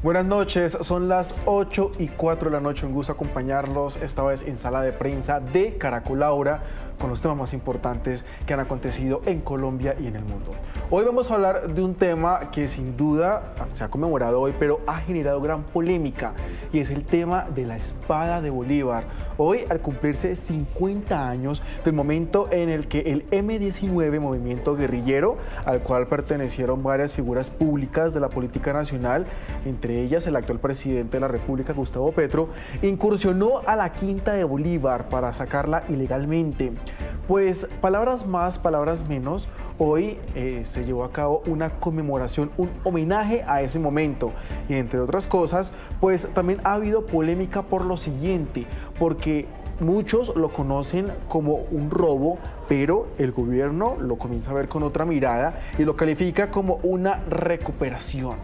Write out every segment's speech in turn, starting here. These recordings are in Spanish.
Buenas noches, son las 8:04 de la noche. Un gusto acompañarlos esta vez en sala de prensa de Caracol Ahora con los temas más importantes que han acontecido en Colombia y en el mundo. Hoy vamos a hablar de un tema que sin duda se ha conmemorado hoy, pero ha generado gran polémica, y es el tema de la espada de Bolívar. Hoy, al cumplirse 50 años del momento en el que el M-19, movimiento guerrillero, al cual pertenecieron varias figuras públicas de la política nacional, entre ellas el actual presidente de la República, Gustavo Petro, incursionó a la Quinta de Bolívar para sacarla ilegalmente. Pues palabras más, palabras menos, hoy se llevó a cabo una conmemoración, un homenaje a ese momento. Y entre otras cosas, pues también ha habido polémica por lo siguiente, porque muchos lo conocen como un robo, pero el gobierno lo comienza a ver con otra mirada y lo califica como una recuperación.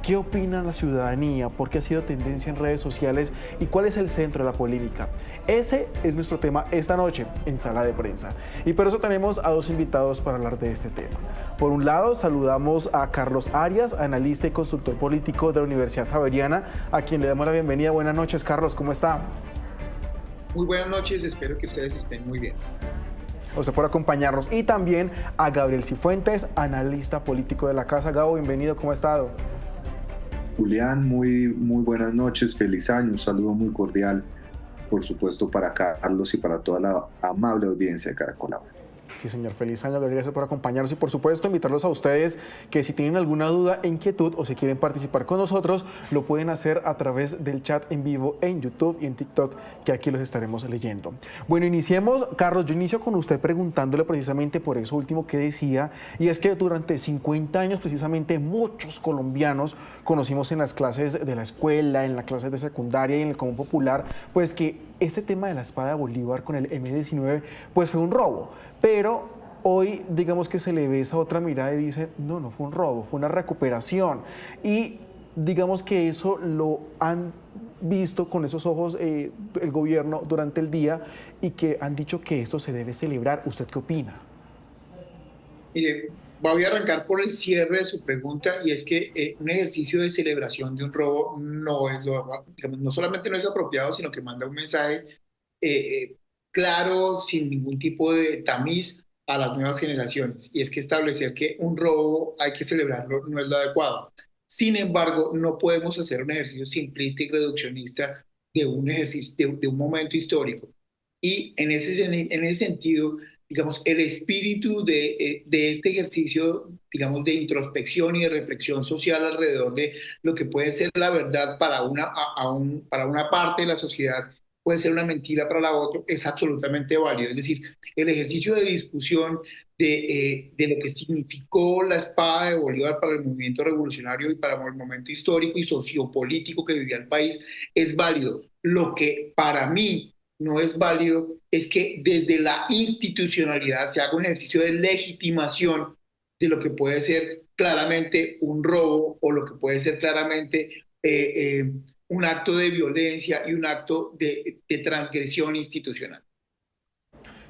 ¿Qué opina la ciudadanía? ¿Por qué ha sido tendencia en redes sociales? ¿Y cuál es el centro de la polémica? Ese es nuestro tema esta noche en Sala de Prensa. Y por eso tenemos a dos invitados para hablar de este tema. Por un lado, saludamos a Carlos Arias, analista y consultor político de la Universidad Javeriana, a quien le damos la bienvenida. Buenas noches, Carlos, ¿cómo está? Muy buenas noches, espero que ustedes estén muy bien. A usted por acompañarnos. Y también a Gabriel Cifuentes, analista político de la casa. Gabo, bienvenido, ¿cómo ha estado? Julián, muy buenas noches, feliz año, un saludo muy cordial, por supuesto, para Carlos y para toda la amable audiencia de Caracol Ahora. Sí, señor, feliz año, gracias por acompañarnos y por supuesto invitarlos a ustedes que si tienen alguna duda, inquietud o si quieren participar con nosotros, lo pueden hacer a través del chat en vivo en YouTube y en TikTok, que aquí los estaremos leyendo. Bueno, iniciemos. Carlos, yo inicio con usted preguntándole precisamente por eso último que decía, y es que durante 50 años precisamente muchos colombianos conocimos en las clases de la escuela, en las clases de secundaria y en el común popular, pues que este tema de la espada de Bolívar con el M-19 pues fue un robo. Pero hoy digamos que se le ve esa otra mirada y dice, no, no fue un robo, fue una recuperación. Y digamos que eso lo han visto con esos ojos el gobierno durante el día y que han dicho que esto se debe celebrar. ¿Usted qué opina? Mire, voy a arrancar por el cierre de su pregunta y es que un ejercicio de celebración de un robo no es digamos, no solamente no es apropiado, sino que manda un mensaje claro, sin ningún tipo de tamiz a las nuevas generaciones. Y es que establecer que un robo hay que celebrarlo no es lo adecuado. Sin embargo, no podemos hacer un ejercicio simplista y reduccionista de un ejercicio, de un momento histórico. Y en ese sentido, digamos, el espíritu de este ejercicio, digamos, de introspección y de reflexión social alrededor de lo que puede ser la verdad para para una parte de la sociedad, puede ser una mentira para la otra, es absolutamente válido. Es decir, el ejercicio de discusión de lo que significó la espada de Bolívar para el movimiento revolucionario y para el momento histórico y sociopolítico que vivía el país es válido. Lo que para mí no es válido es que desde la institucionalidad se haga un ejercicio de legitimación de lo que puede ser claramente un robo o lo que puede ser claramente un acto de violencia y un acto de transgresión institucional.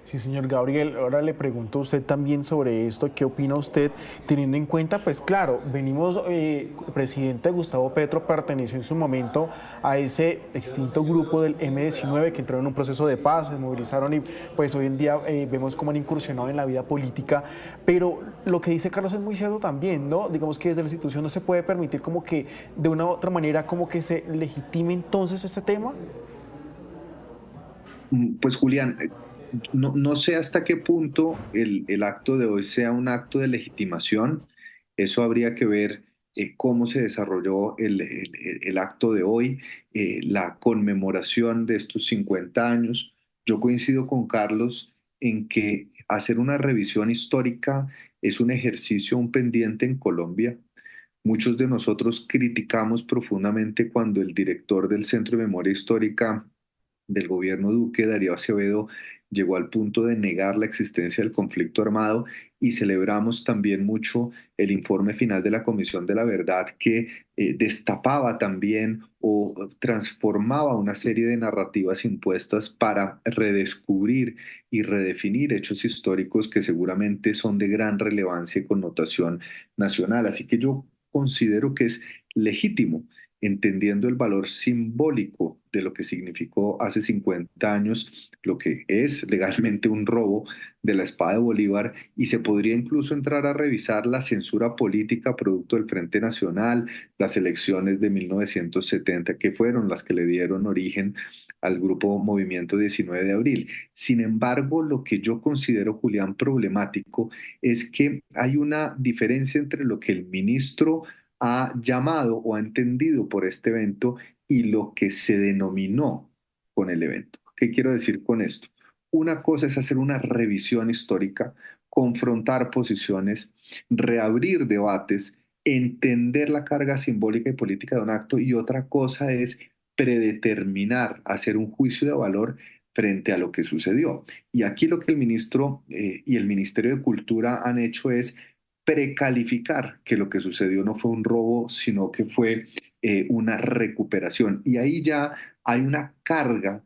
Sí, señor Gabriel, ahora le pregunto a usted también sobre esto, ¿qué opina usted teniendo en cuenta, pues claro, venimos, el presidente Gustavo Petro perteneció en su momento a ese extinto grupo del M-19 que entró en un proceso de paz, se movilizaron y pues hoy en día vemos cómo han incursionado en la vida política, pero lo que dice Carlos es muy cierto también, ¿no? Digamos que desde la institución no se puede permitir como que de una u otra manera como que se legitime entonces este tema. Pues Julián, no sé hasta qué punto el acto de hoy sea un acto de legitimación. Eso habría que ver cómo se desarrolló el acto de hoy, la conmemoración de estos 50 años. Yo coincido con Carlos en que hacer una revisión histórica es un ejercicio, un pendiente en Colombia. Muchos de nosotros criticamos profundamente cuando el director del Centro de Memoria Histórica del gobierno Duque, Darío Acevedo, llegó al punto de negar la existencia del conflicto armado, y celebramos también mucho el informe final de la Comisión de la Verdad, que destapaba también o transformaba una serie de narrativas impuestas para redescubrir y redefinir hechos históricos que seguramente son de gran relevancia y connotación nacional. Así que yo considero que es legítimo entendiendo el valor simbólico de lo que significó hace 50 años, lo que es legalmente un robo de la espada de Bolívar, y se podría incluso entrar a revisar la censura política producto del Frente Nacional, las elecciones de 1970, que fueron las que le dieron origen al grupo Movimiento 19 de Abril. Sin embargo, lo que yo considero, Julián, problemático es que hay una diferencia entre lo que el ministro ha llamado o ha entendido por este evento y lo que se denominó con el evento. ¿Qué quiero decir con esto? Una cosa es hacer una revisión histórica, confrontar posiciones, reabrir debates, entender la carga simbólica y política de un acto, y otra cosa es predeterminar, hacer un juicio de valor frente a lo que sucedió. Y aquí lo que el ministro y el Ministerio de Cultura han hecho es precalificar que lo que sucedió no fue un robo, sino que fue una recuperación. Y ahí ya hay una carga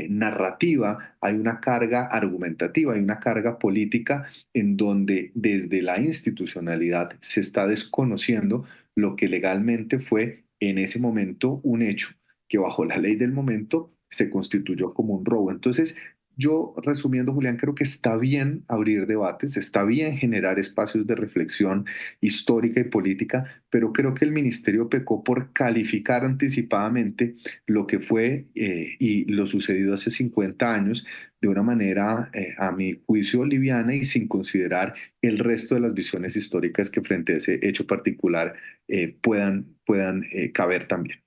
narrativa, hay una carga argumentativa, hay una carga política en donde desde la institucionalidad se está desconociendo lo que legalmente fue en ese momento un hecho que bajo la ley del momento se constituyó como un robo. Entonces, yo, resumiendo, Julián, creo que está bien abrir debates, está bien generar espacios de reflexión histórica y política, pero creo que el ministerio pecó por calificar anticipadamente lo que fue y lo sucedido hace 50 años de una manera, a mi juicio, liviana y sin considerar el resto de las visiones históricas que frente a ese hecho particular puedan caber también.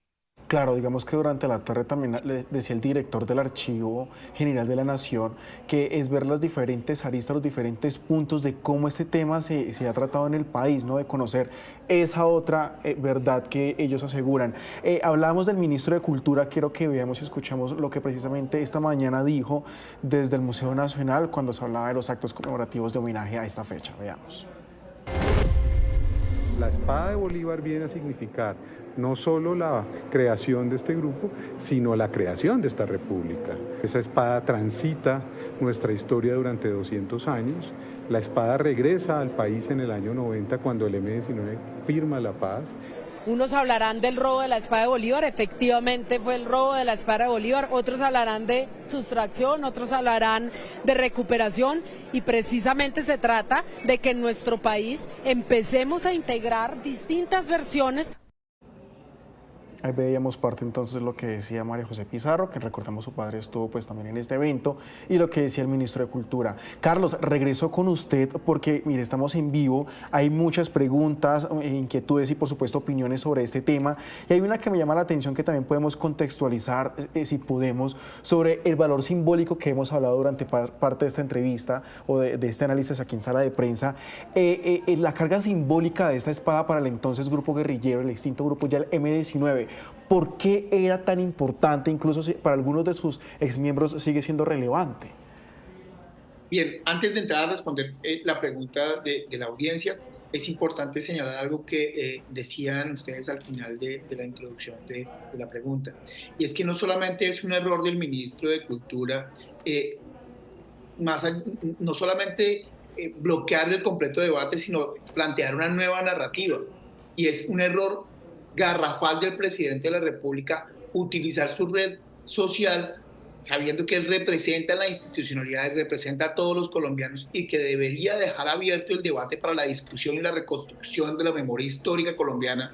Claro, digamos que durante la tarde también le decía el director del Archivo General de la Nación que es ver las diferentes aristas, los diferentes puntos de cómo este tema se ha tratado en el país, ¿no? De conocer esa otra verdad que ellos aseguran. Hablábamos del ministro de Cultura, quiero que veamos y escuchemos lo que precisamente esta mañana dijo desde el Museo Nacional cuando se hablaba de los actos conmemorativos de homenaje a esta fecha. Veamos. La espada de Bolívar viene a significar no solo la creación de este grupo, sino la creación de esta república. Esa espada transita nuestra historia durante 200 años. La espada regresa al país en el año 90 cuando el M-19 firma la paz. Unos hablarán del robo de la espada de Bolívar, efectivamente fue el robo de la espada de Bolívar, otros hablarán de sustracción, otros hablarán de recuperación, y precisamente se trata de que en nuestro país empecemos a integrar distintas versiones. Ahí veíamos parte entonces de lo que decía María José Pizarro, que recordamos su padre estuvo pues también en este evento, y lo que decía el ministro de Cultura. Carlos, regreso con usted porque, mire, estamos en vivo, hay muchas preguntas, inquietudes y por supuesto opiniones sobre este tema, y hay una que me llama la atención que también podemos contextualizar, si podemos, sobre el valor simbólico que hemos hablado durante parte de esta entrevista o de este análisis aquí en Sala de Prensa, la carga simbólica de esta espada para el entonces grupo guerrillero, el extinto grupo ya el M-19. ¿Por qué era tan importante? Incluso si para algunos de sus exmiembros sigue siendo relevante. Bien, antes de entrar a responder la pregunta de la audiencia, es importante señalar algo que decían ustedes al final de la introducción de la pregunta. Y es que no solamente es un error del ministro de Cultura, no solamente bloquear el completo debate, sino plantear una nueva narrativa. Y es un error garrafal del presidente de la República utilizar su red social sabiendo que él representa la institucionalidad, representa a todos los colombianos y que debería dejar abierto el debate para la discusión y la reconstrucción de la memoria histórica colombiana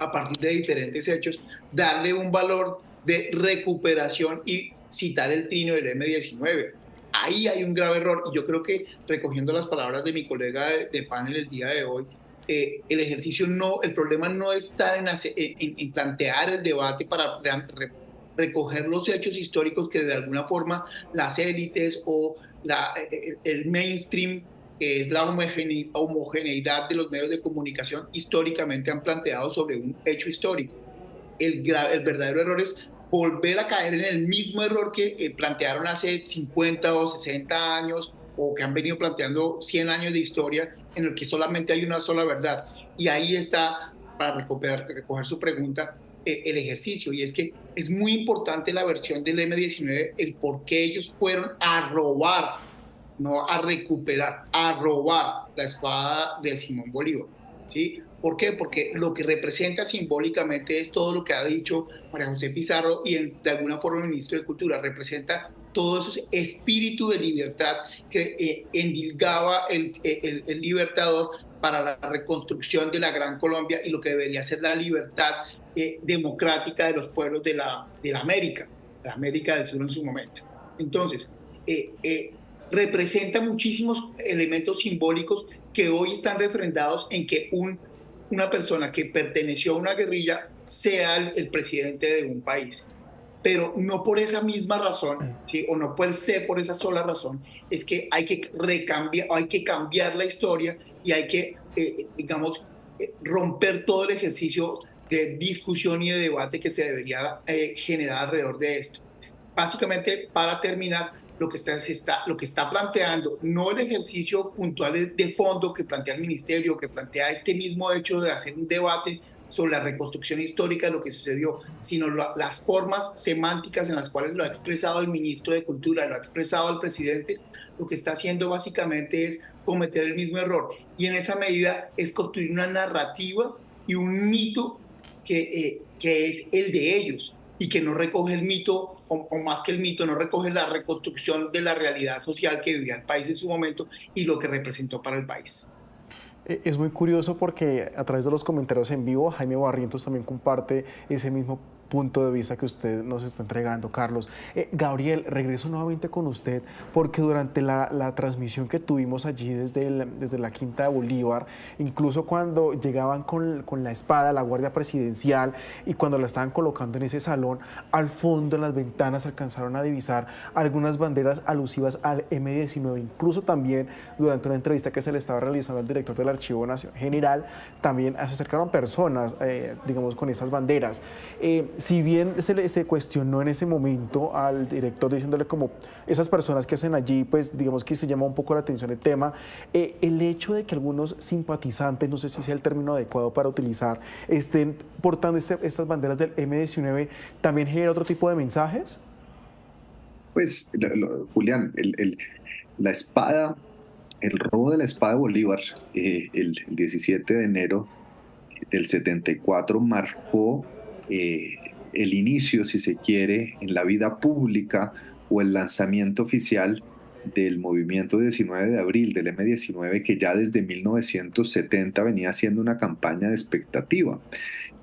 a partir de diferentes hechos, darle un valor de recuperación y citar el trino del M-19. Ahí hay un grave error, y yo creo que, recogiendo las palabras de mi colega de panel el día de hoy, el problema no está en plantear el debate para recoger los hechos históricos que de alguna forma las élites o el mainstream, que es la homogeneidad de los medios de comunicación, históricamente han planteado sobre un hecho histórico. El verdadero error es volver a caer en el mismo error que plantearon hace 50 o 60 años, o que han venido planteando 100 años de historia, en el que solamente hay una sola verdad. Y ahí está, para recoger su pregunta, el ejercicio, y es que es muy importante la versión del M-19, el por qué ellos fueron a robar, no a recuperar, a robar la espada de Simón Bolívar. ¿sí? ¿Por qué? Porque lo que representa simbólicamente es todo lo que ha dicho María José Pizarro y de alguna forma el ministro de Cultura, representa todo ese espíritu de libertad que endilgaba el libertador para la reconstrucción de la Gran Colombia y lo que debería ser la libertad democrática de los pueblos de la América del Sur en su momento. Entonces, representa muchísimos elementos simbólicos que hoy están refrendados en que una persona que perteneció a una guerrilla sea el presidente de un país. Pero no por esa misma razón, ¿sí? O no puede ser por esa sola razón, es que hay que hay que cambiar la historia y hay que, digamos, romper todo el ejercicio de discusión y de debate que se debería generar alrededor de esto. Básicamente, para terminar, lo que está planteando, no el ejercicio puntual de fondo que plantea el ministerio, que plantea este mismo hecho de hacer un debate sobre la reconstrucción histórica de lo que sucedió, sino las formas semánticas en las cuales lo ha expresado el ministro de Cultura, lo ha expresado el presidente, lo que está haciendo básicamente es cometer el mismo error. Y en esa medida es construir una narrativa y un mito que es el de ellos y que no recoge el mito, o más que el mito, no recoge la reconstrucción de la realidad social que vivía el país en su momento y lo que representó para el país. Es muy curioso porque a través de los comentarios en vivo, Jaime Barrientos también comparte ese mismo punto de vista que usted nos está entregando, Carlos. Gabriel, regreso nuevamente con usted porque durante la transmisión que tuvimos allí desde la Quinta de Bolívar, incluso cuando llegaban con la espada, la Guardia Presidencial, y cuando la estaban colocando en ese salón, al fondo en las ventanas alcanzaron a divisar algunas banderas alusivas al M-19, incluso también durante una entrevista que se le estaba realizando al director del Archivo Nacional General, también se acercaron personas, digamos, con esas banderas. Si bien se cuestionó en ese momento al director diciéndole como esas personas que hacen allí, pues digamos que se llama un poco la atención el tema, el hecho de que algunos simpatizantes, no sé si sea el término adecuado para utilizar, estén portando estas banderas del M-19, ¿también genera otro tipo de mensajes? Pues, Julián, la espada, el robo de la espada de Bolívar, el 17 de enero del 74 marcó el inicio, si se quiere, en la vida pública o el lanzamiento oficial del movimiento 19 de abril, del M-19, que ya desde 1970 venía haciendo una campaña de expectativa.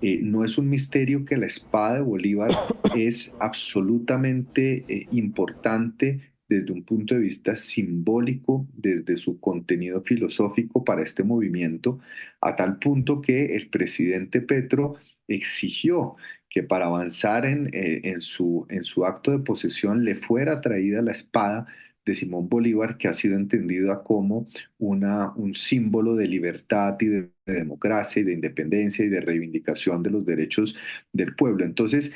No es un misterio que la espada de Bolívar es absolutamente importante desde un punto de vista simbólico, desde su contenido filosófico para este movimiento, a tal punto que el presidente Petro exigió que para avanzar en su acto de posesión le fuera traída la espada de Simón Bolívar, que ha sido entendida como un símbolo de libertad y de democracia y de independencia y de reivindicación de los derechos del pueblo. Entonces,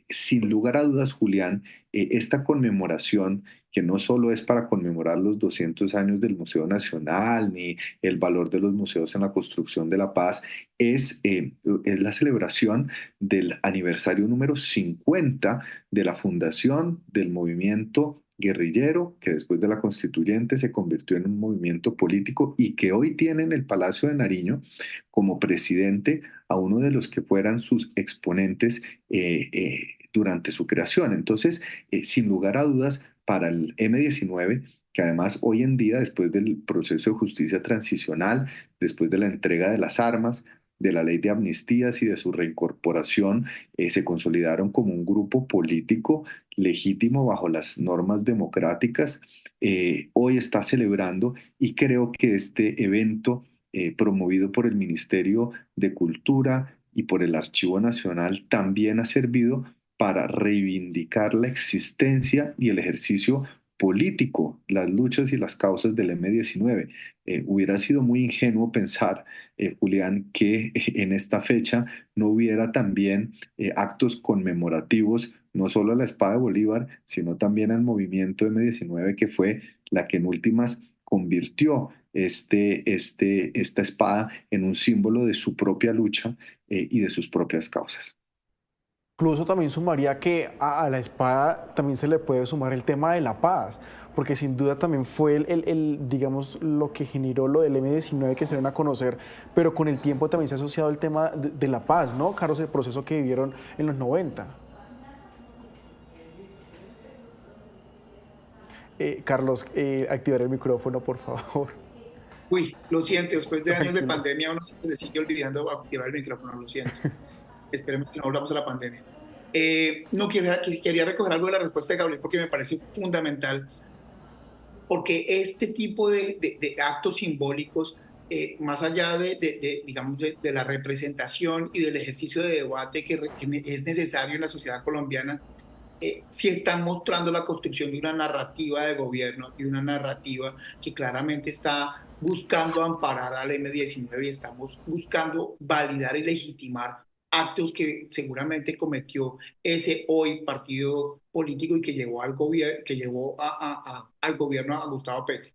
sin lugar a dudas, Julián, esta conmemoración, que no solo es para conmemorar los 200 años del Museo Nacional ni el valor de los museos en la construcción de la paz, es la celebración del aniversario número 50 de la fundación del movimiento guerrillero que después de la constituyente se convirtió en un movimiento político y que hoy tiene en el Palacio de Nariño como presidente a uno de los que fueran sus exponentes durante su creación. Entonces, sin lugar a dudas, para el M-19, que además hoy en día, después del proceso de justicia transicional, después de la entrega de las armas, de la ley de amnistías y de su reincorporación, se consolidaron como un grupo político legítimo bajo las normas democráticas, hoy está celebrando y creo que este evento promovido por el Ministerio de Cultura y por el Archivo Nacional también ha servido para reivindicar la existencia y el ejercicio político, las luchas y las causas del M-19. Hubiera sido muy ingenuo pensar, Julián, que en esta fecha no hubiera también actos conmemorativos, no solo a la espada de Bolívar, sino también al movimiento M-19, que fue la que en últimas convirtió esta espada en un símbolo de su propia lucha y de sus propias causas. Incluso también sumaría que a la espada también se le puede sumar el tema de la paz, porque sin duda también fue digamos, lo que generó lo del M-19 que se ven a conocer, pero con el tiempo también se ha asociado el tema de la paz, ¿no, Carlos? El proceso que vivieron en los 90. Carlos, activar el micrófono, por favor. Uy, lo siento, después de años de Tranquilo. pandemia uno se le sigue olvidando activar el micrófono, lo siento. Esperemos que no volvamos a la pandemia. No quería recoger algo de la respuesta de Gabriel porque me parece fundamental, porque este tipo de actos simbólicos, más allá digamos, de la representación y del ejercicio de debate que es necesario en la sociedad colombiana, sí están mostrando la construcción de una narrativa de gobierno y una narrativa que claramente está buscando amparar al M-19 y estamos buscando validar y legitimar actos que seguramente cometió ese hoy partido político y que llevó al gobierno, al gobierno a Gustavo Petro.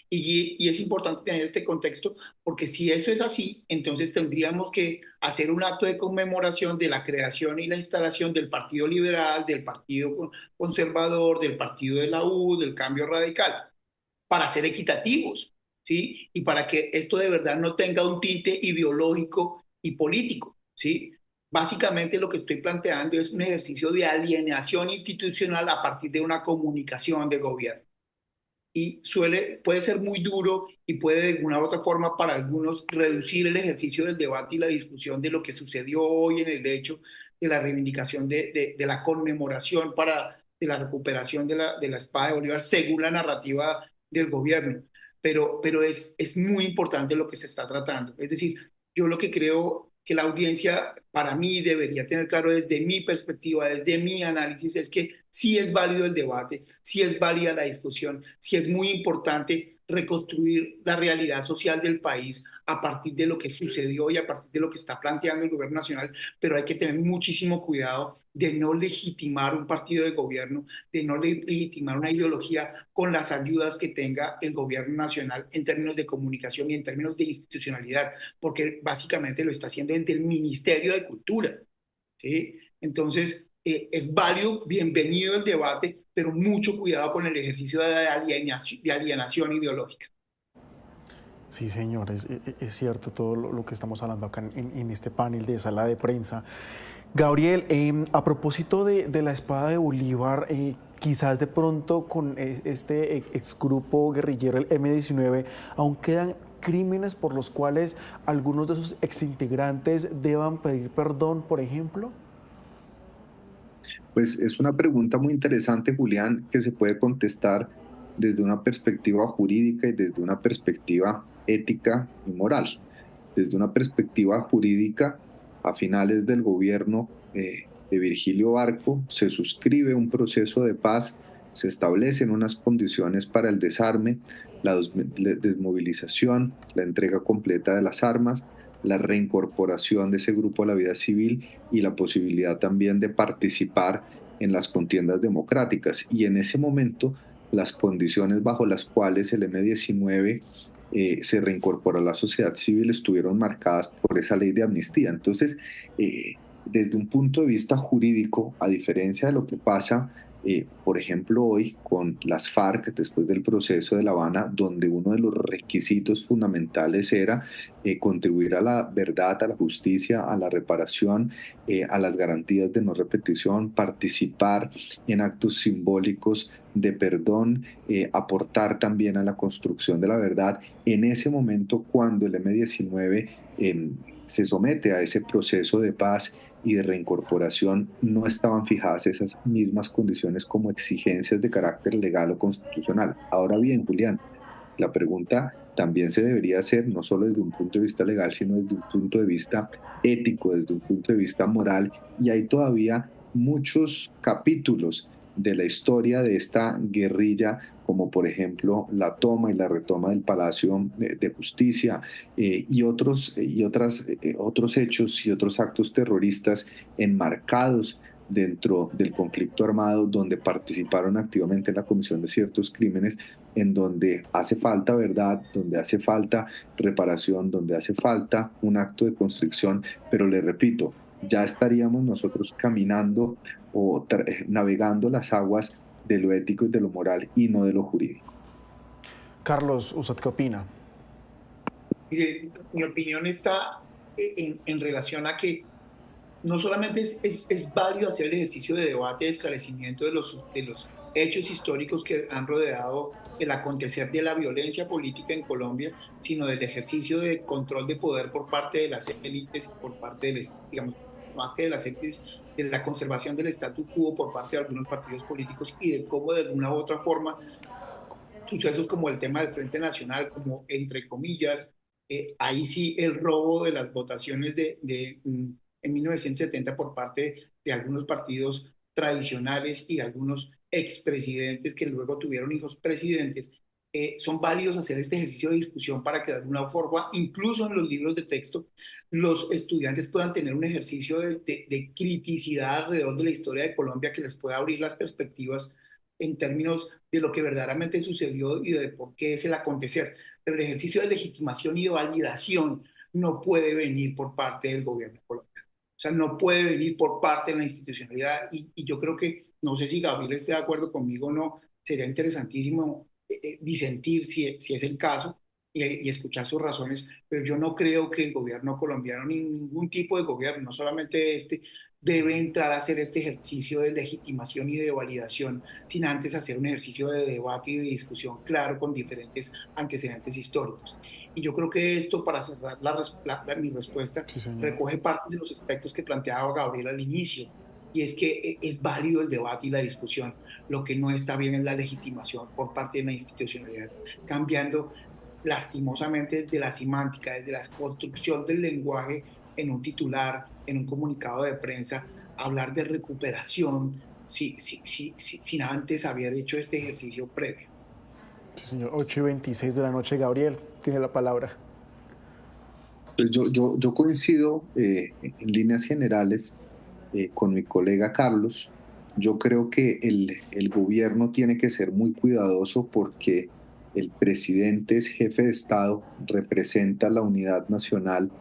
Y es importante tener este contexto porque si eso es así, entonces tendríamos que hacer un acto de conmemoración de la creación y la instalación del Partido Liberal, del Partido Conservador, del Partido de la U, del Cambio Radical, para ser equitativos, ¿sí? Y para que esto de verdad no tenga un tinte ideológico y político, ¿sí? Básicamente lo que estoy planteando es un ejercicio de alienación institucional a partir de una comunicación de gobierno y puede ser muy duro y puede de una u otra forma para algunos reducir el ejercicio del debate y la discusión de lo que sucedió hoy en el hecho de la reivindicación de la conmemoración de la recuperación de la espada de Bolívar según la narrativa del gobierno. Pero es muy importante lo que se está tratando. Es decir, yo lo que creo que la audiencia para mí debería tener claro desde mi perspectiva, desde mi análisis, es que sí es válido el debate, sí es válida la discusión, sí es muy importante reconstruir la realidad social del país a partir de lo que sucedió y a partir de lo que está planteando el gobierno nacional, pero hay que tener muchísimo cuidado de no legitimar un partido de gobierno, de no legitimar una ideología con las ayudas que tenga el gobierno nacional en términos de comunicación y en términos de institucionalidad, porque básicamente lo está haciendo desde el Ministerio de Cultura, ¿sí? Entonces, es válido, bienvenido el debate, pero mucho cuidado con el ejercicio de alienación ideológica. Sí, señor, es cierto todo lo que estamos hablando acá en este panel de sala de prensa. Gabriel, a propósito de la espada de Bolívar, quizás de pronto con este exgrupo guerrillero, el M-19, aún quedan crímenes por los cuales algunos de sus exintegrantes deban pedir perdón, por ejemplo. Pues es una pregunta muy interesante, Julián, que se puede contestar desde una perspectiva jurídica y desde una perspectiva ética y moral. Desde una perspectiva jurídica, a finales del gobierno de Virgilio Barco, se suscribe un proceso de paz, se establecen unas condiciones para el desarme, la desmovilización, la entrega completa de las armas, la reincorporación de ese grupo a la vida civil y la posibilidad también de participar en las contiendas democráticas. Y en ese momento, las condiciones bajo las cuales el M-19 se reincorporó a la sociedad civil estuvieron marcadas por esa ley de amnistía. Entonces, desde un punto de vista jurídico, a diferencia de lo que pasa, por ejemplo, hoy con las FARC, después del proceso de La Habana, donde uno de los requisitos fundamentales era contribuir a la verdad, a la justicia, a la reparación, a las garantías de no repetición, participar en actos simbólicos de perdón, aportar también a la construcción de la verdad. En ese momento, cuando el M-19 se somete a ese proceso de paz y de reincorporación, no estaban fijadas esas mismas condiciones como exigencias de carácter legal o constitucional. Ahora bien, Julián, la pregunta también se debería hacer no solo desde un punto de vista legal, sino desde un punto de vista ético, desde un punto de vista moral, y hay todavía muchos capítulos de la historia de esta guerrilla, como por ejemplo la toma y la retoma del Palacio de Justicia otros hechos y otros actos terroristas enmarcados dentro del conflicto armado, donde participaron activamente en la comisión de ciertos crímenes, en donde hace falta verdad, donde hace falta reparación, donde hace falta un acto de constricción, pero le repito, ya estaríamos nosotros caminando o navegando las aguas de lo ético y de lo moral y no de lo jurídico. Carlos, ¿usted qué opina? Mi opinión está en relación a que no solamente es válido hacer el ejercicio de debate, de esclarecimiento de los hechos históricos que han rodeado el acontecer de la violencia política en Colombia, sino del ejercicio de control de poder por parte de las élites, por parte de, digamos, más que de las élites, de la conservación del status quo por parte de algunos partidos políticos y de cómo de alguna u otra forma sucesos como el tema del Frente Nacional, como entre comillas, ahí sí el robo de las votaciones en 1970 por parte de algunos partidos tradicionales y de algunos expresidentes que luego tuvieron hijos presidentes, son válidos hacer este ejercicio de discusión para que de alguna forma, incluso en los libros de texto, los estudiantes puedan tener un ejercicio de criticidad alrededor de la historia de Colombia que les pueda abrir las perspectivas en términos de lo que verdaderamente sucedió y de por qué es el acontecer. Pero el ejercicio de legitimación y de validación no puede venir por parte del gobierno colombiano. O sea, no puede venir por parte de la institucionalidad y yo creo que, no sé si Gabriel esté de acuerdo conmigo o no, sería interesantísimo disentir si es el caso y escuchar sus razones, pero yo no creo que el gobierno colombiano, ni ningún tipo de gobierno, no solamente este, debe entrar a hacer este ejercicio de legitimación y de validación sin antes hacer un ejercicio de debate y de discusión claro con diferentes antecedentes históricos. Y yo creo que esto, para cerrar mi respuesta, Sí, señor. recoge parte de los aspectos que planteaba Gabriel al inicio. Y es que es válido el debate y la discusión. Lo que no está bien es la legitimación por parte de la institucionalidad, cambiando lastimosamente desde la semántica, desde la construcción del lenguaje en un titular, en un comunicado de prensa, hablar de recuperación sin antes haber hecho este ejercicio previo. Sí, señor. 8:26 de la noche, Gabriel, tiene la palabra. Pues yo coincido en líneas generales con mi colega Carlos. Yo creo que el gobierno tiene que ser muy cuidadoso porque el presidente es jefe de Estado, representa la unidad nacional,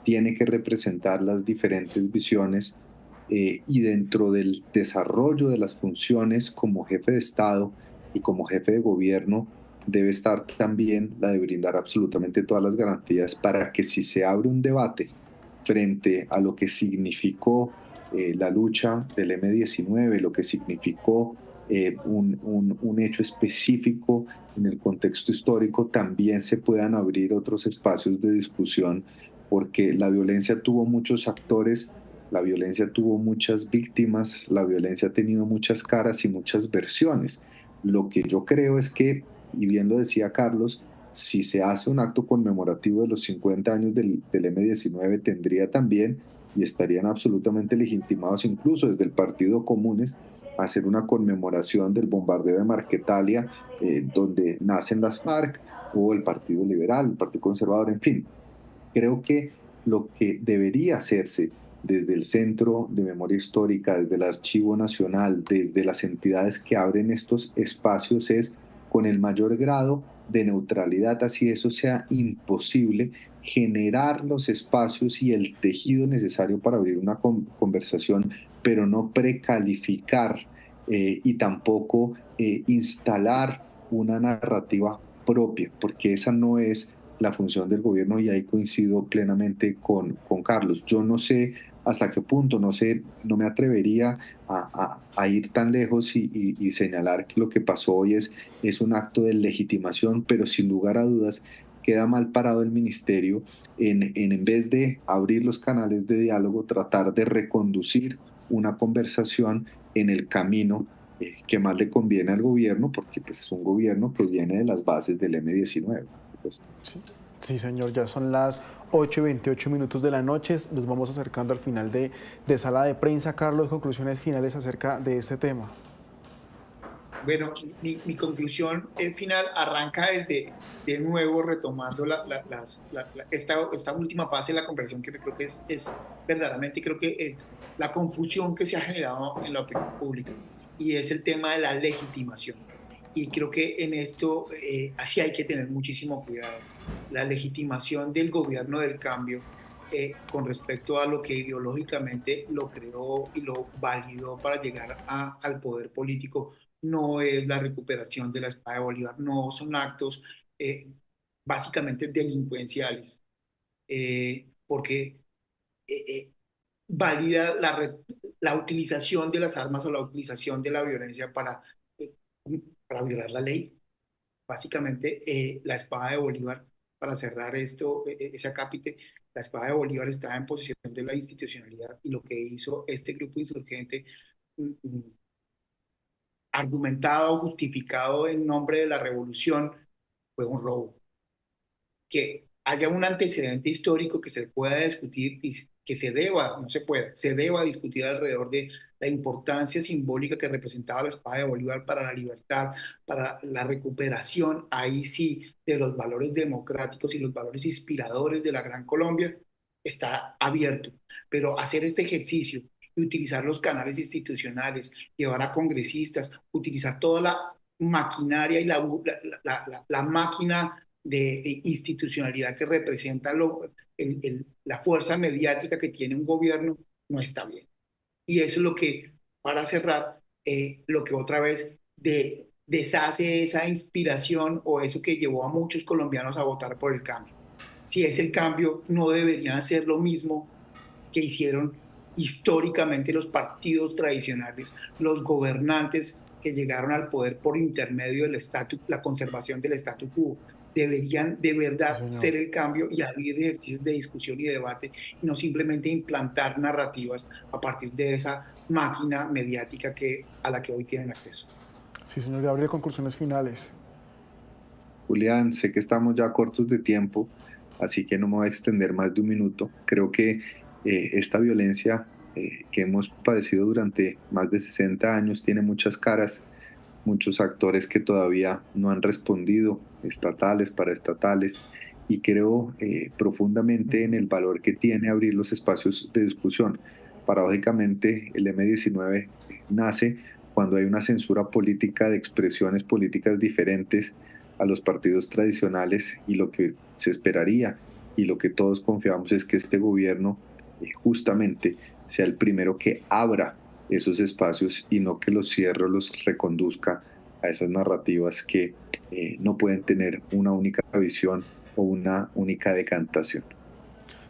tiene que representar las diferentes visiones y dentro del desarrollo de las funciones como jefe de Estado y como jefe de gobierno debe estar también la de brindar absolutamente todas las garantías para que si se abre un debate frente a lo que significó la lucha del M-19, lo que significó un hecho específico en el contexto histórico, también se puedan abrir otros espacios de discusión, porque la violencia tuvo muchos actores, la violencia tuvo muchas víctimas, la violencia ha tenido muchas caras y muchas versiones. Lo que yo creo es que, y bien lo decía Carlos, si se hace un acto conmemorativo de los 50 años del M-19, tendría también y estarían absolutamente legitimados incluso desde el Partido Comunes a hacer una conmemoración del bombardeo de Marquetalia, donde nacen las FARC, o el Partido Liberal, el Partido Conservador, en fin. Creo que lo que debería hacerse desde el Centro de Memoria Histórica, desde el Archivo Nacional, desde las entidades que abren estos espacios es con el mayor grado de neutralidad, así eso sea imposible, generar los espacios y el tejido necesario para abrir una conversación, pero no precalificar y tampoco instalar una narrativa propia, porque esa no es la función del gobierno y ahí coincido plenamente con Carlos. Yo no sé hasta qué punto, no sé, no me atrevería a ir tan lejos y señalar que lo que pasó hoy es un acto de legitimación, pero sin lugar a dudas queda mal parado el ministerio en vez de abrir los canales de diálogo, tratar de reconducir una conversación en el camino que más le conviene al gobierno, porque pues, es un gobierno que viene de las bases del M-19. Pues. Sí. Sí, señor, ya son las 8:28 de la noche. Nos vamos acercando al final de sala de prensa. Carlos, conclusiones finales acerca de este tema. Bueno, mi conclusión final arranca desde, de nuevo, retomando esta última fase de la conversación que creo que es verdaderamente, creo que la confusión que se ha generado en la opinión pública, y es el tema de la legitimación. Y creo que en esto así hay que tener muchísimo cuidado. La legitimación del gobierno del cambio con respecto a lo que ideológicamente lo creó y lo validó para llegar al poder político, no es la recuperación de la espada de Bolívar, no son actos básicamente delincuenciales, porque valida la utilización de las armas o la utilización de la violencia eh, para violar la ley. Básicamente, la espada de Bolívar, para cerrar ese acápite, la espada de Bolívar estaba en posesión de la institucionalidad y lo que hizo este grupo insurgente, mm, mm, argumentado, justificado en nombre de la revolución, fue un robo. Que haya un antecedente histórico que se pueda discutir y que se deba, no se puede, se deba discutir alrededor de la importancia simbólica que representaba la espada de Bolívar para la libertad, para la recuperación, ahí sí, de los valores democráticos y los valores inspiradores de la Gran Colombia, está abierto. Pero hacer este ejercicio y utilizar los canales institucionales, llevar a congresistas, utilizar toda la maquinaria y la máquina de institucionalidad que representa la fuerza mediática que tiene un gobierno, no está bien. Y eso es lo que, para cerrar, lo que otra vez deshace esa inspiración o eso que llevó a muchos colombianos a votar por el cambio. Si es el cambio, no deberían hacer lo mismo que hicieron históricamente los partidos tradicionales, los gobernantes que llegaron al poder por intermedio del la conservación del status quo. Deberían de verdad ser el cambio y abrir ejercicios de discusión y debate, y no simplemente implantar narrativas a partir de esa máquina mediática a la que hoy tienen acceso. Sí, señor Gabriel, conclusiones finales. Julián, sé que estamos ya cortos de tiempo, así que no me voy a extender más de un minuto. Creo que esta violencia que hemos padecido durante más de 60 años tiene muchas caras, muchos actores que todavía no han respondido, estatales, paraestatales, y creo profundamente en el valor que tiene abrir los espacios de discusión. Paradójicamente, el M-19 nace cuando hay una censura política de expresiones políticas diferentes a los partidos tradicionales, y lo que se esperaría y lo que todos confiamos es que este gobierno justamente sea el primero que abra esos espacios y no que los cierre o los reconduzca a esas narrativas que no pueden tener una única visión o una única decantación.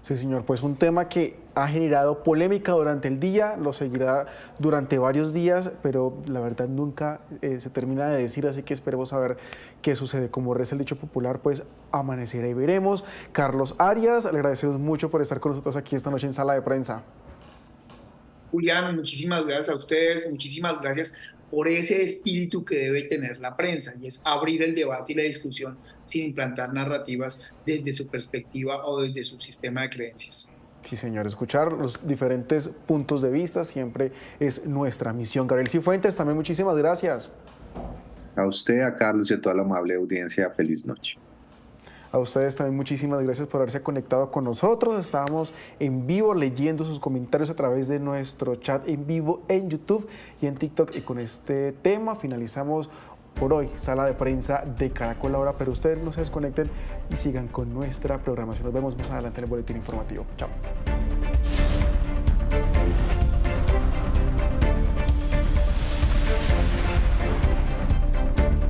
Sí, señor, pues un tema que ha generado polémica durante el día, lo seguirá durante varios días, pero la verdad nunca se termina de decir, así que esperemos a ver qué sucede. Como reza el dicho popular, pues amanecerá y veremos. Carlos Arias, le agradecemos mucho por estar con nosotros aquí esta noche en Sala de Prensa. Julián, muchísimas gracias a ustedes, muchísimas gracias por ese espíritu que debe tener la prensa, y es abrir el debate y la discusión sin implantar narrativas desde su perspectiva o desde su sistema de creencias. Sí, señor, escuchar los diferentes puntos de vista siempre es nuestra misión. Gabriel Cifuentes, también muchísimas gracias. A usted, a Carlos y a toda la amable audiencia, feliz noche. A ustedes también muchísimas gracias por haberse conectado con nosotros. Estábamos en vivo leyendo sus comentarios a través de nuestro chat en vivo en YouTube y en TikTok. Y con este tema finalizamos por hoy Sala de Prensa de Caracol Ahora, pero ustedes no se desconecten y sigan con nuestra programación. Nos vemos más adelante en el boletín informativo. Chao.